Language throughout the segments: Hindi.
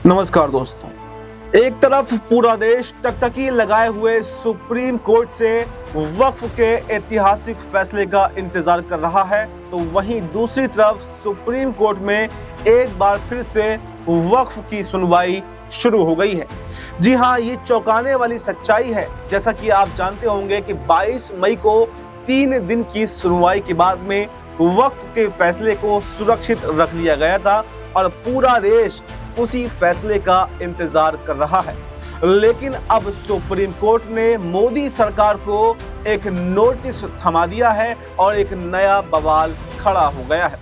नमस्कार दोस्तों। एक तरफ पूरा देश टकटकी लगाए हुए सुप्रीम कोर्ट से वक्फ के ऐतिहासिक फैसले का इंतजार कर रहा है, तो वहीं दूसरी तरफ सुप्रीम कोर्ट में एक बार फिर से वक्फ की सुनवाई शुरू हो गई है। जी हां, ये चौंकाने वाली सच्चाई है। जैसा कि आप जानते होंगे कि 22 मई को 3 दिन की सुनवाई के बाद में वक्फ के फैसले को सुरक्षित रख लिया गया था और पूरा देश उसी फैसले का इंतजार कर रहा है। लेकिन अब सुप्रीम कोर्ट ने मोदी सरकार को एक नोटिस थमा दिया है और एक नया बवाल खड़ा हो गया है।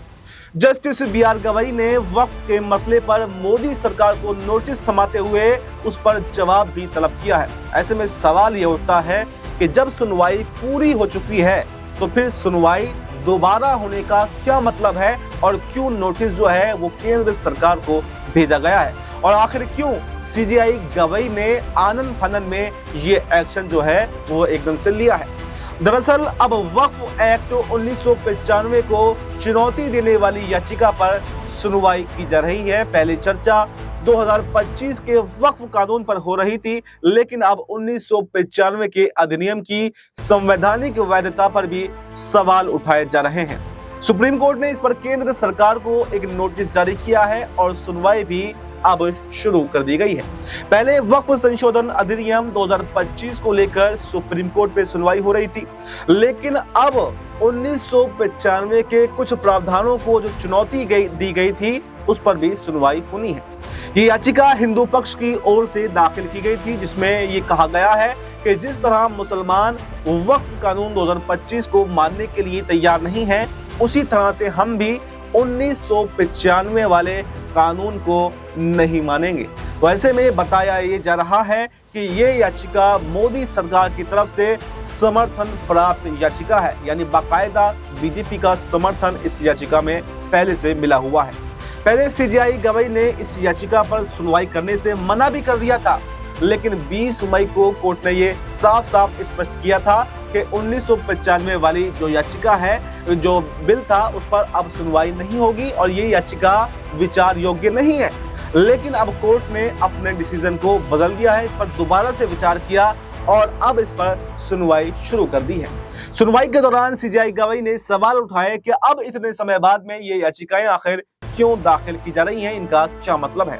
Justice B R. गवई ने वक्फ के मसले पर मोदी सरकार को नोटिस थमाते हुए उस पर जवाब भी तलब किया है। ऐसे में सवाल ये उठता है कि जब सुनवाई पूरी हो चुकी है तो फिर सुनवाई दोबारा होने का क्या मतलब है और क्यों नोटिस जो है वो केंद्र सरकार को भेजा गया है, और आखिर क्यों सीजेआई गवई ने आनन फानन में ये एक्शन जो है वो एकदम से लिया है। दरअसल अब वक्फ एक्ट 1995 को चुनौती देने वाली याचिका पर सुनवाई की जा रही है। पहले चर्चा 2025 के वक्फ कानून पर हो रही थी, लेकिन अब 1995 के अधिनियम की संवैधानिक वैधता पर भी सवाल उठाए जा रहे हैं। सुप्रीम कोर्ट ने इस पर केंद्र सरकार को एक नोटिस जारी किया है और सुनवाई भी अब शुरू कर दी गई है। पहले वक्फ संशोधन अधिनियम 2025 को लेकर सुप्रीम कोर्ट में सुनवाई हो रही थी, लेकिन अब 1995 के कुछ प्रावधानों को जो चुनौती दी गई थी उस पर भी सुनवाई होनी है। ये याचिका हिंदू पक्ष की ओर से दाखिल की गई थी, जिसमें ये कहा गया है कि जिस तरह मुसलमान वक्फ कानून 2025 को मानने के लिए तैयार नहीं है, उसी तरह से हम भी 1995 वाले कानून को नहीं मानेंगे। तो ऐसे में बताया ये जा रहा है कि ये याचिका मोदी सरकार की तरफ से समर्थन प्राप्त याचिका है, यानी बाकायदा बीजेपी का समर्थन इस याचिका में पहले से मिला हुआ है। पहले सीजेआई गवई ने इस याचिका पर सुनवाई करने से मना भी कर दिया था, लेकिन 20 मई को कोर्ट ने ये साफ साफ स्पष्ट किया था कि 1995 वाली जो याचिका है, जो बिल था, उस पर अब सुनवाई नहीं होगी और ये याचिका विचार योग्य नहीं है। लेकिन अब कोर्ट ने अपने डिसीजन को बदल दिया है, इस पर दोबारा से विचार किया और अब इस पर सुनवाई शुरू कर दी है। सुनवाई के दौरान सीजेआई गवई ने सवाल उठाए कि अब इतने समय बाद में ये याचिकाएं आखिर क्यों दाखिल की जा रही हैं, इनका क्या मतलब है।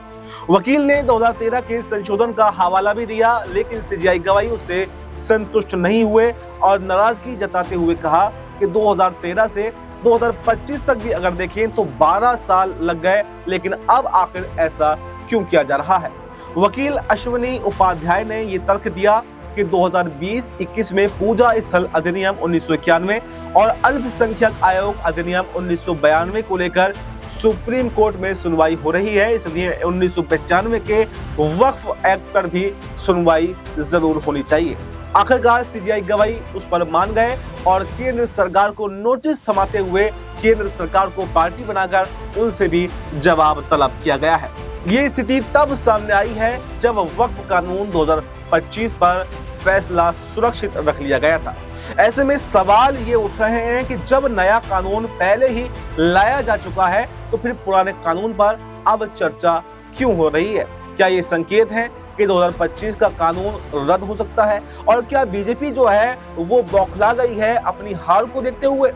वकील ने 2013 के संशोधन का हवाला भी दिया, लेकिन सीजेआई गवई उससे संतुष्ट नहीं हुए और नाराजगी जताते हुए कहा कि 2013 से 2025 तक भी अगर देखें तो 12 साल लग गए, लेकिन अब आखिर ऐसा क्यों किया जा रहा है। वकील अश्विनी उपाध्याय ने यह तर्क दिया कि 2020-21 में पूजा स्थल अधिनियम 1991 और अल्पसंख्यक आयोग अधिनियम 1992 को लेकर सुप्रीम कोर्ट में सुनवाई हो रही है, इसलिए 1995 के वक्फ एक्ट पर भी सुनवाई जरूर होनी चाहिए। आखिरकार सीजेआई गवई उस पर मान गए और केंद्र सरकार को नोटिस थमाते हुए केंद्र सरकार को पार्टी बनाकर उनसे भी जवाब तलब किया गया है। ये स्थिति तब सामने आई है जब वक्फ कानून 2025 पर फैसला सुरक्षित रख लिया गया था। ऐसे में सवाल ये उठ रहे हैं कि जब नया कानून पहले ही लाया जा चुका है तो फिर पुराने कानून पर अब चर्चा क्यों हो रही है। क्या ये संकेत है कि 2025 का कानून रद्द हो सकता है, और क्या बीजेपी जो है वो बौखला गई है अपनी हार को देखते हुए।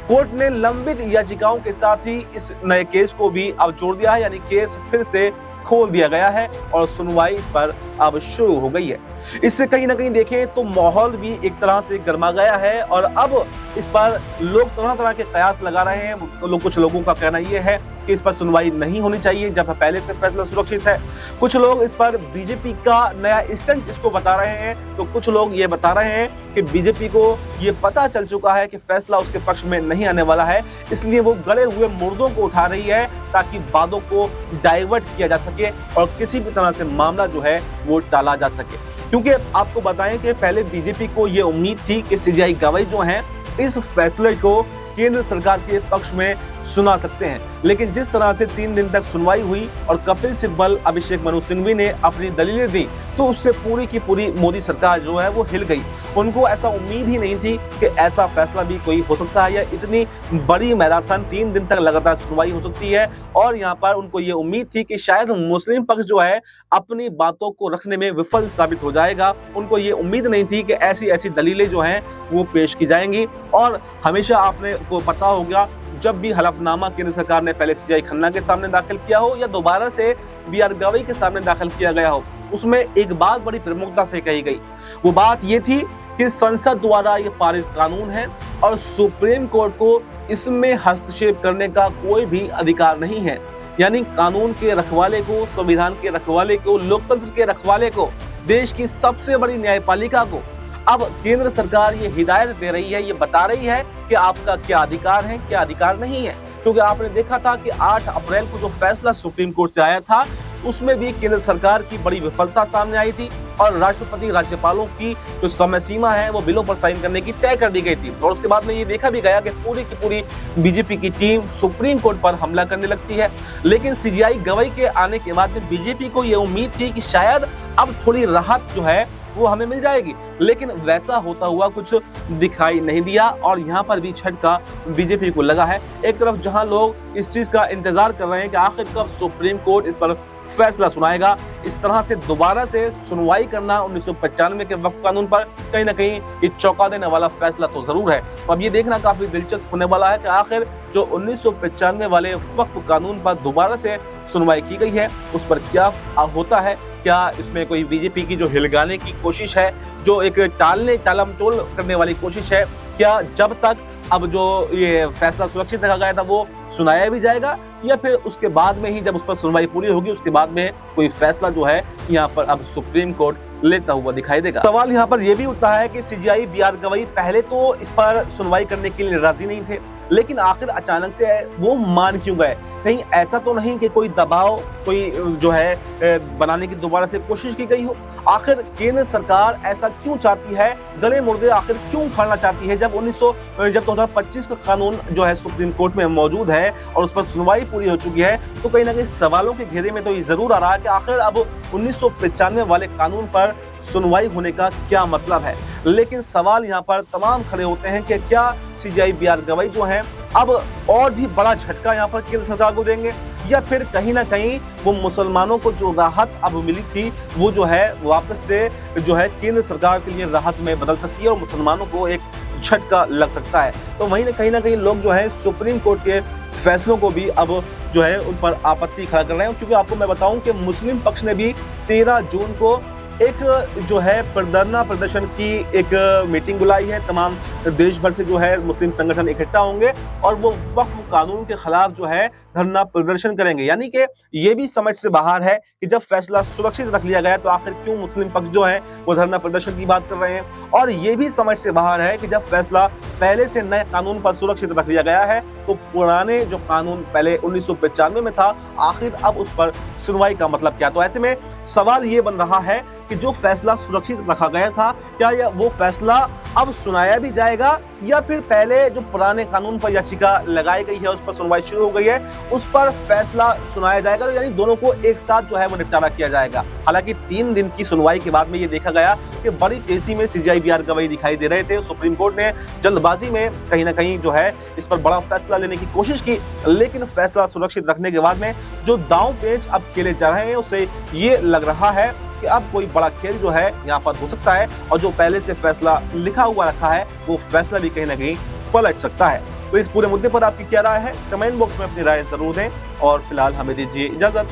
कोर्ट ने लंबित याचिकाओं के साथ ही इस नए केस को भी अब जोड़ दिया है, यानी केस फिर से खोल दिया गया है और सुनवाई इस पर अब शुरू हो गई है। इससे कहीं ना कहीं देखें तो माहौल भी एक तरह से गर्मा गया है और अब इस पर लोग तरह तरह के कयास लगा रहे हैं। कुछ लोगों का कहना यह है कि इस पर सुनवाई नहीं होनी चाहिए जब पहले से फैसला सुरक्षित है। कुछ लोग इस पर बीजेपी का नया स्टंट इसको बता रहे हैं, तो कुछ लोग ये बता रहे हैं कि बीजेपी को ये पता चल चुका है कि फैसला उसके पक्ष में नहीं आने वाला है, इसलिए वो गड़े हुए मुर्दों को उठा रही है ताकि बातों को डाइवर्ट किया जा सके और किसी भी तरह से मामला जो है वो टाला जा सके। क्योंकि आपको बताएं कि पहले बीजेपी को ये उम्मीद थी कि सीजेआई गवई जो हैं इस फैसले को केंद्र सरकार के पक्ष में सुना सकते हैं, लेकिन जिस तरह से 3 दिन तक सुनवाई हुई और कपिल सिब्बल, अभिषेक मनु सिंघवी ने अपनी दलीलें दी, तो उससे पूरी की पूरी मोदी सरकार जो है वो हिल गई। उनको ऐसा उम्मीद ही नहीं थी कि ऐसा फैसला भी कोई हो सकता है या इतनी बड़ी मैराथन 3 दिन तक लगातार सुनवाई हो सकती है। और यहाँ पर उनको ये उम्मीद थी कि शायद मुस्लिम पक्ष जो है अपनी बातों को रखने में विफल साबित हो जाएगा। उनको ये उम्मीद नहीं थी कि ऐसी ऐसी दलीलें जो हैं वो पेश की जाएंगी। और हमेशा आपने को पता होगा, जब भी हलफनामा केंद्र सरकार ने पहले सीजेआई खन्ना के सामने दाखिल किया हो या दोबारा से बी.आर. गवई के सामने दाखिल किया गया हो, उसमें एक बात बड़ी प्रमुखता से कही गई। वो बात ये थी कि संसद द्वारा ये पारित कानून है और सुप्रीम कोर्ट को इसमें हस्तक्षेप करने का कोई भी अधिकार नहीं है। यानी कानून के रखवाले को, संविधान के रखवाले को, लोकतंत्र के रखवाले को, देश की सबसे बड़ी न्यायपालिका को अब केंद्र सरकार ये हिदायत दे रही है, ये बता रही है कि आपका क्या अधिकार है, क्या अधिकार नहीं है। क्योंकि आपने देखा था कि 8 अप्रैल को जो फैसला सुप्रीम कोर्ट से आया था, उसमें भी केंद्र सरकार की बड़ी विफलता सामने आई थी और राष्ट्रपति, राज्यपालों की जो समय सीमा है वो बिलों पर साइन करने की तय कर दी गई थी। और उसके बाद में ये देखा भी गया कि पूरी की पूरी बीजेपी की टीम सुप्रीम कोर्ट पर हमला करने लगती है। लेकिन सीजेआई गवई के आने के बाद में बीजेपी को ये उम्मीद थी कि शायद अब थोड़ी राहत जो है वो हमें मिल जाएगी, लेकिन वैसा होता हुआ कुछ दिखाई नहीं दिया। और यहाँ पर भी झटका बीजेपी को लगा है। एक तरफ जहां लोग इस चीज का इंतजार कर रहे हैं कि आखिर कब सुप्रीम कोर्ट इस पर फैसला सुनाएगा, इस तरह से दोबारा से सुनवाई करना 1995 के वक्फ कानून पर कहीं ना कहीं ये चौंका देने वाला फैसला तो जरूर है। तो अब ये देखना काफी दिलचस्प होने वाला है कि आखिर जो 1995 वाले वक्फ कानून पर दोबारा से सुनवाई की गई है उस पर क्या होता है। क्या इसमें कोई बीजेपी की जो हिलगाने की कोशिश है, जो एक टालमटोल करने वाली कोशिश है, क्या जब तक अब जो ये फैसला सुरक्षित रखा गया था वो सुनाया भी जाएगा या फिर उसके बाद में ही जब उस पर सुनवाई पूरी होगी उसके बाद में कोई फैसला जो है यहाँ पर अब सुप्रीम कोर्ट लेता हुआ दिखाई देगा। सवाल यहाँ पर यह भी उठता है कि सीजेआई बी.आर. गवई पहले तो इस पर सुनवाई करने के लिए राजी नहीं थे, लेकिन आखिर अचानक से वो मान क्यों गए? कहीं ऐसा तो नहीं कि कोई दबाव, कोई जो है बनाने की दोबारा से कोशिश की गई हो? आखिर केंद्र सरकार ऐसा क्यों चाहती है, गले मुर्दे आखिर क्यों उखाड़ना चाहती है? जब 2025 का कानून जो है सुप्रीम कोर्ट में मौजूद है और उस पर सुनवाई पूरी हो चुकी है, तो कहीं ना कहीं सवालों के घेरे में तो ये जरूर आ रहा है कि आखिर अब 1995 वाले कानून पर सुनवाई होने का क्या मतलब है। लेकिन सवाल यहाँ पर तमाम खड़े होते हैं कि क्या सीजेआई बी.आर. गवई जो हैं अब और भी बड़ा झटका यहाँ पर केंद्र सरकार को देंगे, या फिर कहीं ना कहीं वो मुसलमानों को जो राहत अब मिली थी वो जो है वापस से जो है केंद्र सरकार के लिए राहत में बदल सकती है और मुसलमानों को एक झटका लग सकता है। तो वहीं कहीं ना कहीं लोग जो है सुप्रीम कोर्ट के फैसलों को भी अब जो है उन पर आपत्ति खड़ा कर रहे हैं। क्योंकि आपको मैं बताऊं कि मुस्लिम पक्ष ने भी 13 जून को एक जो है धरना प्रदर्शन की एक मीटिंग बुलाई है। तमाम देश भर से जो है मुस्लिम संगठन इकट्ठा होंगे और वो वक्फ कानून के खिलाफ जो है धरना प्रदर्शन करेंगे। यानी कि ये भी समझ से बाहर है कि जब फैसला सुरक्षित रख लिया गया तो आखिर क्यों मुस्लिम पक्ष जो है वो धरना प्रदर्शन की बात कर रहे हैं। और ये भी समझ से बाहर है कि जब फैसला पहले से नए कानून पर सुरक्षित रख लिया गया है तो पुराने जो कानून पहले 1995 में था, आखिर अब उस पर सुनवाई का मतलब क्या? तो ऐसे में सवाल ये बन रहा है कि जो फैसला सुरक्षित रखा गया था, क्या वो फैसला अब सुनाया भी जाएगा या फिर पहले जो पुराने कानून पर याचिका लगाई गई है उस पर सुनवाई शुरू हो गई है उस पर फैसला सुनाया जाएगा? तो यानी दोनों को एक साथ जो है वो निपटारा किया जाएगा। हालांकि 3 दिन की सुनवाई के बाद में ये देखा गया कि बड़ी तेजी में सीजेआई बी.आर. गवई दिखाई दे रहे थे। सुप्रीम कोर्ट ने जल्दबाजी में कहीं ना कहीं जो है इस पर बड़ा फैसला लेने की कोशिश की, लेकिन फैसला सुरक्षित रखने के बाद में जो दांव पेच अब खेले जा रहे हैं उससे ये लग रहा है कि अब कोई बड़ा खेल जो है यहाँ पर हो सकता है और जो पहले से फैसला लिखा हुआ रखा है वो फैसला भी कहीं ना कहीं पलट सकता है। तो इस पूरे मुद्दे पर आपकी क्या राय है? कमेंट बॉक्स में अपनी राय जरूर दें और फिलहाल हमें दीजिए इजाजत।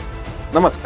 नमस्कार।